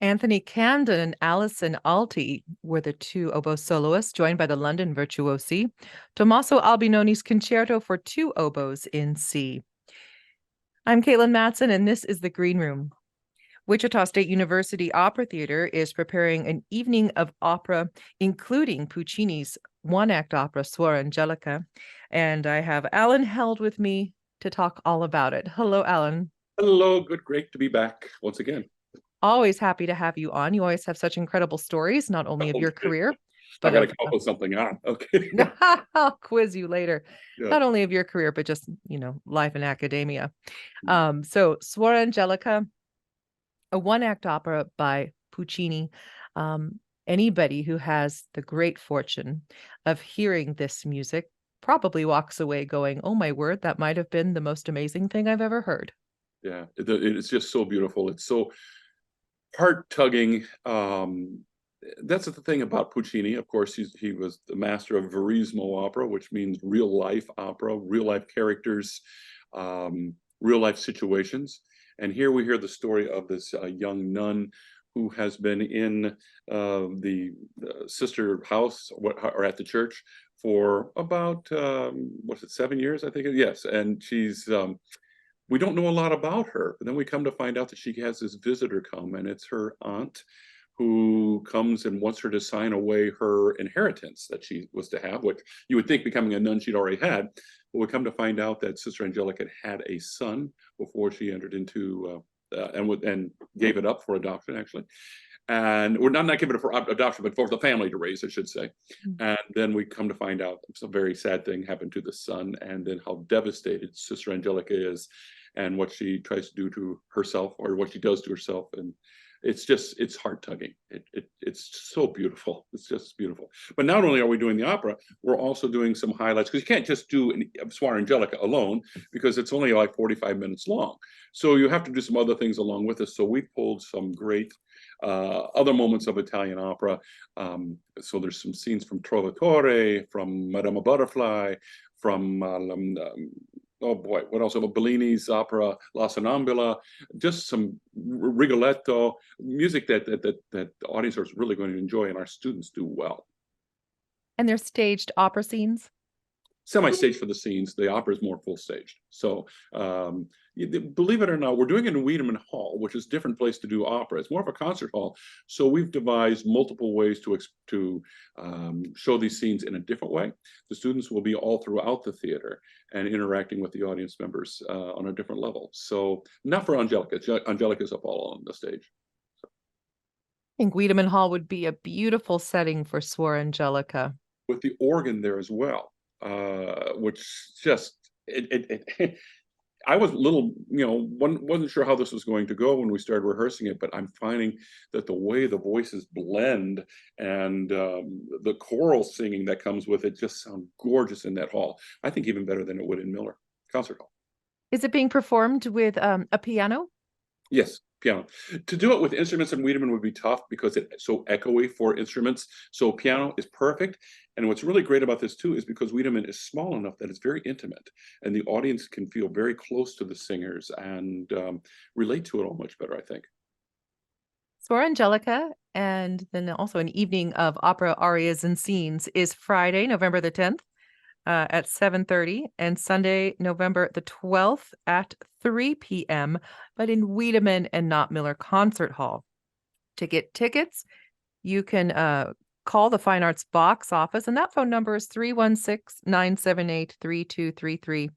Anthony Camden and Alison Alti were the two oboe soloists, joined by the London virtuosi, Tommaso Albinoni's concerto for two oboes in C. I'm Katelyn Mattson, and this is The Green Room. Wichita State University Opera Theater is preparing an evening of opera, including Puccini's one-act opera, Suor Angelica, and I have Alan Held with me to talk all about it. Hello, Alan. Hello, great to be back once again. Always happy to have you on. You always have such incredible stories, not only of your career, I but got to come up with something on. Okay. I'll quiz you later. Yeah. Not only of your career, but just, life in academia. So Suor Angelica, a one-act opera by Puccini. Anybody who has the great fortune of hearing this music probably walks away going, oh my word, that might have been the most amazing thing I've ever heard. Yeah, it's just so beautiful. It's so heart-tugging. That's the thing about Puccini. Of course, he was the master of verismo opera, which means real-life opera, real-life characters, real-life situations. And here we hear the story of this young nun who has been in the sister house or at the church for about, 7 years, I think? Yes, and she's... we don't know a lot about her, but then we come to find out that she has this visitor come, and it's her aunt who comes and wants her to sign away her inheritance that she was to have, which you would think becoming a nun she'd already had. But we come to find out that Sister Angelica had a son before she entered into and gave it up for adoption, actually. And we're not giving it for adoption, but for the family to raise, I should say. And then we come to find out some very sad thing happened to the son, and then how devastated Sister Angelica is, and what she tries to do to herself, or what she does to herself. And it's heart-tugging. It's so beautiful. It's just beautiful. But not only are we doing the opera, we're also doing some highlights, because you can't just do Suor Angelica alone, because it's only like 45 minutes long. So you have to do some other things along with us. So we pulled some great other moments of Italian opera. So there's some scenes from Trovatore, from Madama Butterfly, from oh boy, what else? Bellini's opera La Sonnambula, just some Rigoletto music that the audience is really going to enjoy, and our students do well. And they're staged opera scenes? Semi-staged for the scenes. The opera is more full staged. So believe it or not, we're doing it in Wiedemann Hall, which is a different place to do opera. It's more of a concert hall. So we've devised multiple ways to show these scenes in a different way. The students will be all throughout the theater and interacting with the audience members on a different level. So not for Angelica. Angelica's up all on the stage. I think Wiedemann Hall would be a beautiful setting for Suor Angelica. With the organ there as well. Which just I was a little, wasn't sure how this was going to go when we started rehearsing it, but I'm finding that the way the voices blend and the choral singing that comes with it just sound gorgeous in that hall. I think even better than it would in Miller Concert Hall. Is it being performed with a piano? Yes, piano. To do it with instruments in Wiedemann would be tough because it's so echoey for instruments. So piano is perfect. And what's really great about this too is because Wiedemann is small enough that it's very intimate, and the audience can feel very close to the singers and relate to it all much better, I think. Suor Angelica, and then also an evening of opera arias and scenes, is Friday, November the 10th. At 7:30, and Sunday, November the 12th at 3 p.m., but in Wiedemann and not Miller Concert Hall. To get tickets, you can call the Fine Arts box office, and that phone number is 316-978-3233.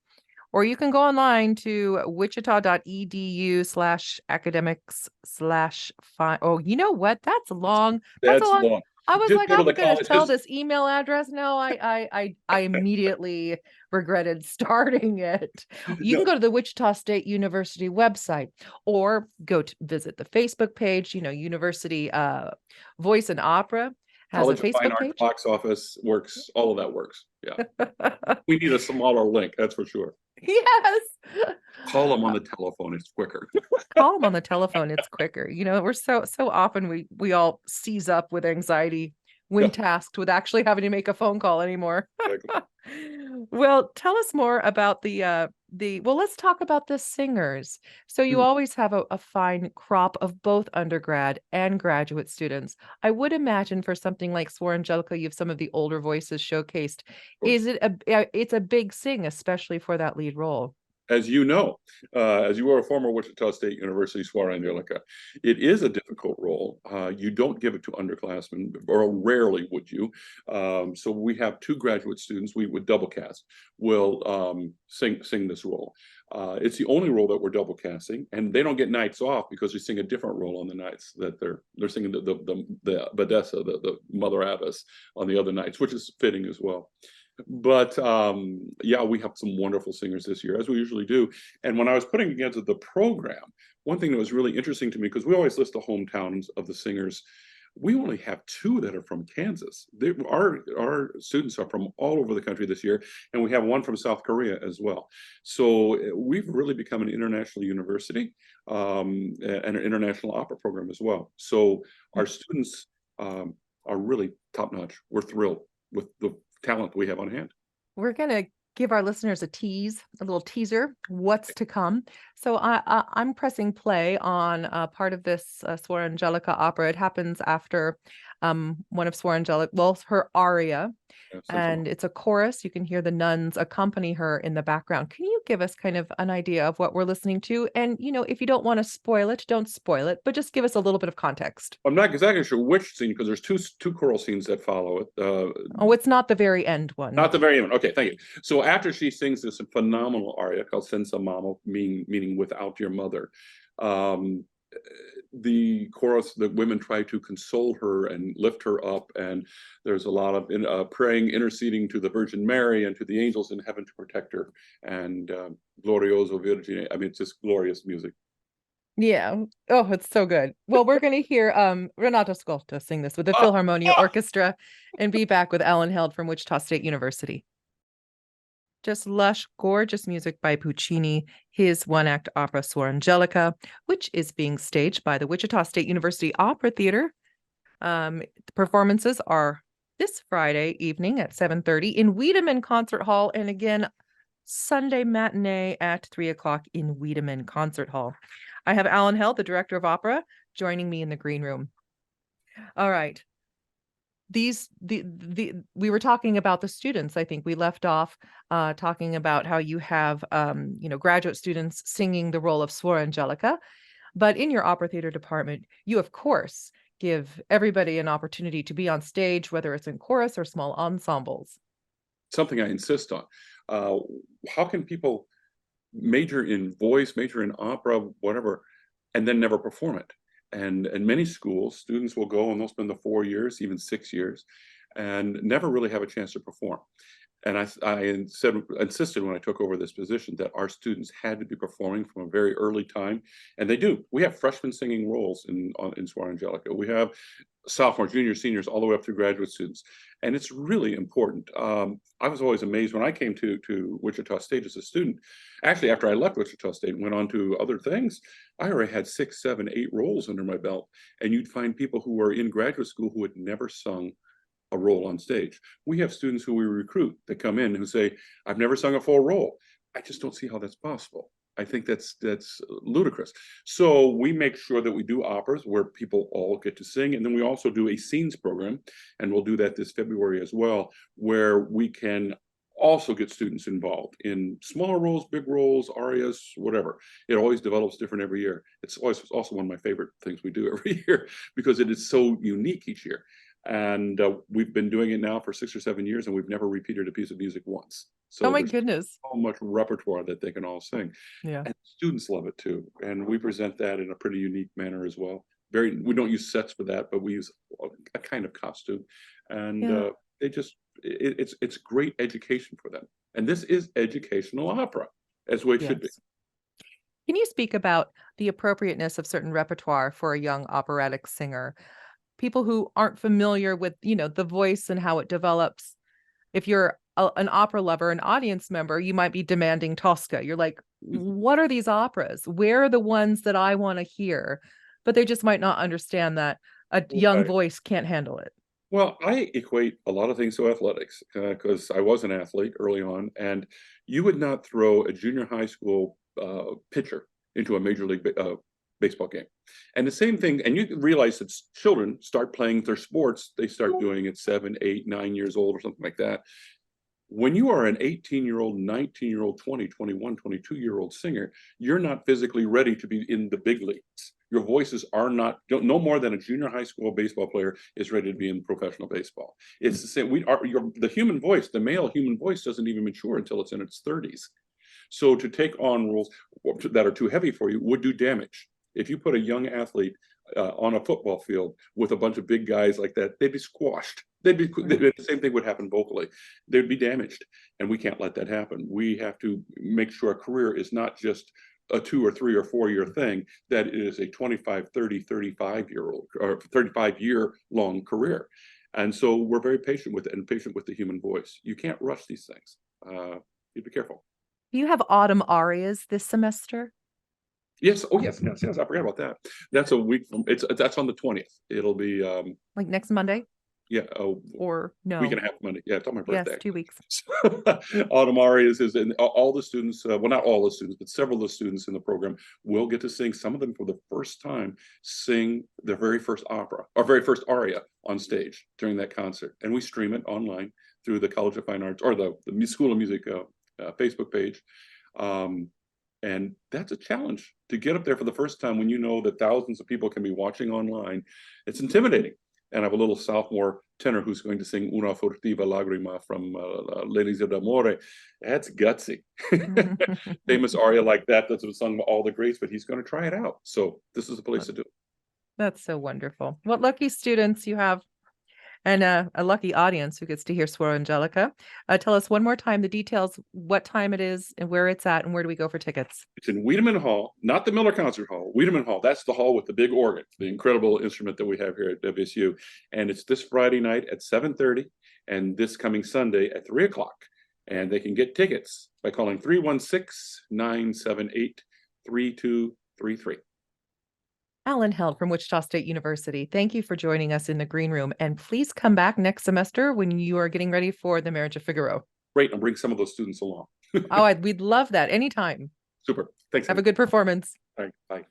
Or you can go online to wichita.edu/academics/fine. Oh, you know what? That's long. That's long. I was like, I'm going to tell this email address. No, I immediately regretted starting it. You can go to the Wichita State University website, or go to visit the Facebook page. University Voice and Opera has a Facebook page. Box office works. All of that works. Yeah. We need a smaller link. That's for sure. Yes. Call them on the telephone. It's quicker. Call them on the telephone. It's quicker. We're so often we all seize up with anxiety when tasked with actually having to make a phone call anymore. Well, tell us more about the well, let's talk about the singers. So you Mm. always have a fine crop of both undergrad and graduate students. I would imagine for something like Suor Angelica, you have some of the older voices showcased. Of course. It's a big sing, especially for that lead role. As you know, as you are a former Wichita State University Suor Angelica, it is a difficult role. You don't give it to underclassmen, or rarely would you. So we have two graduate students. We would double cast. Will sing this role. It's the only role that we're double casting, and they don't get nights off because we sing a different role on the nights that they're singing the Badessa, the Mother Abbess, on the other nights, which is fitting as well. But yeah, we have some wonderful singers this year, as we usually do. And when I was putting together the program, one thing that was really interesting to me, because we always list the hometowns of the singers, we only have two that are from Kansas. Our students are from all over the country this year, and we have one from South Korea as well. So we've really become an international university, and an international opera program as well. So our students are really top notch. We're thrilled with the talent we have on hand. We're going to give our listeners a little teaser, what's to come. So I'm pressing play on part of this Suor Angelica opera. It happens after one of Suor Angelica, well, her aria, and it's a chorus. You can hear the nuns accompany her in the background. Can you give us kind of an idea of what we're listening to? And, if you don't want to spoil it, don't spoil it, but just give us a little bit of context. I'm not exactly sure which scene, because there's two choral scenes that follow it. Oh, it's not the very end one. Not the very end. Okay, thank you. So after she sings this phenomenal aria called Senza Mama, meaning without your mother, um, the chorus, the women try to console her and lift her up, and there's a lot of praying, interceding to the Virgin Mary and to the angels in heaven to protect her. And Glorioso Virgine. I mean, it's just glorious music. Yeah. Oh, it's so good. Well, we're going to hear Renato Scolto sing this with the Philharmonia Orchestra and be back with Alan Held from Wichita State University. Just lush, gorgeous music by Puccini, his one-act opera Suor Angelica, which is being staged by the Wichita State University Opera Theater. The performances are this Friday evening at 7:30 in Wiedemann Concert Hall, and again, Sunday matinee at 3 o'clock in Wiedemann Concert Hall. I have Alan Held, the director of opera, joining me in the green room. All right. We were talking about the students. I think we left off talking about how you have graduate students singing the role of Suor Angelica, but in your opera theater department, you of course give everybody an opportunity to be on stage, whether it's in chorus or small ensembles. Something I insist on. How can people major in voice, major in opera, whatever, and then never perform it? And many schools, students will go and they'll spend the 4 years, even 6 years, and never really have a chance to perform. And I insisted when I took over this position that our students had to be performing from a very early time, and they do. We have freshmen singing roles in Suor Angelica. We have sophomores, juniors, seniors, all the way up through graduate students, and it's really important. I was always amazed when I came to Wichita State as a student. Actually, after I left Wichita State and went on to other things, I already had 6, 7, 8 roles under my belt, and you'd find people who were in graduate school who had never sung a role on stage. We have students who we recruit that come in who say, I've never sung a full role. I just don't see how that's possible. I think that's ludicrous. So we make sure that we do operas where people all get to sing. And then we also do a scenes program, and we'll do that this February as well, where we can also get students involved in smaller roles, big roles, arias, whatever. It always develops different every year. It's always also one of my favorite things we do every year because it is so unique each year. And we've been doing it now for 6 or 7 years, and we've never repeated a piece of music once. So oh my goodness, so much repertoire that they can all sing. Yeah. And students love it too. And we present that in a pretty unique manner as well. We don't use sets for that, but we use a kind of costume. And it's great education for them. And this is educational opera, as it should be. Can you speak about the appropriateness of certain repertoire for a young operatic singer? People who aren't familiar with, the voice and how it develops. If you're an opera lover, an audience member, you might be demanding Tosca. You're like, what are these operas? Where are the ones that I want to hear? But they just might not understand that a young voice can't handle it. Well, I equate a lot of things to athletics because I was an athlete early on, and you would not throw a junior high school pitcher into a major league baseball game. And the same thing, and you realize that children start playing their sports, they start doing it 7, 8, 9 years old or something like that. When you are an 18-year-old, 19-year-old, 20, 21, 22-year-old singer, you're not physically ready to be in the big leagues. Your voices are not, no more than a junior high school baseball player is ready to be in professional baseball. It's the same. The human voice, the male human voice doesn't even mature until it's in its 30s. So to take on roles that are too heavy for you would do damage. If you put a young athlete on a football field with a bunch of big guys like that, they'd be squashed. The same thing would happen vocally. They'd be damaged, and we can't let that happen. We have to make sure a career is not just a 2 or 3 or 4 year thing, that it is a 25, 30, 35-year-old or 35-year long career. And so we're very patient with it and patient with the human voice. You can't rush these things. You be careful. You have autumn arias this semester? Yes. Oh, yes. I forgot about that. That's a week from. That's on the 20th. It'll be Like next Monday? Yeah. Or no? Week and a half Monday. Yeah, it's on my birthday. Yes, 2 weeks. Autumn arias is, and all the students. Well, not all the students, but several of the students in the program will get to sing. Some of them for the first time sing their very first opera or very first aria on stage during that concert, and we stream it online through the College of Fine Arts or the School of Music Facebook page. And that's a challenge to get up there for the first time when you know that thousands of people can be watching online. It's intimidating. And I have a little sophomore tenor who's going to sing Una furtiva lagrima from L'Elisir d'Amore. That's gutsy. Famous aria like that that's sung by all the greats, but he's going to try it out. So this is the place to do it. That's so wonderful. What lucky students you have, and a lucky audience who gets to hear Suor Angelica. Tell us one more time the details, what time it is and where it's at, and where do we go for tickets? It's in Wiedemann Hall, not the Miller Concert Hall. Wiedemann Hall, that's the hall with the big organ, the incredible instrument that we have here at WSU. And it's this Friday night at 7:30 and this coming Sunday at 3 o'clock. And they can get tickets by calling 316-978-3233. Alan Held from Wichita State University. Thank you for joining us in the green room. And please come back next semester when you are getting ready for the Marriage of Figaro. Great. I'll bring some of those students along. Oh, we'd love that anytime. Super. Thanks. Have a good performance. All right. Bye.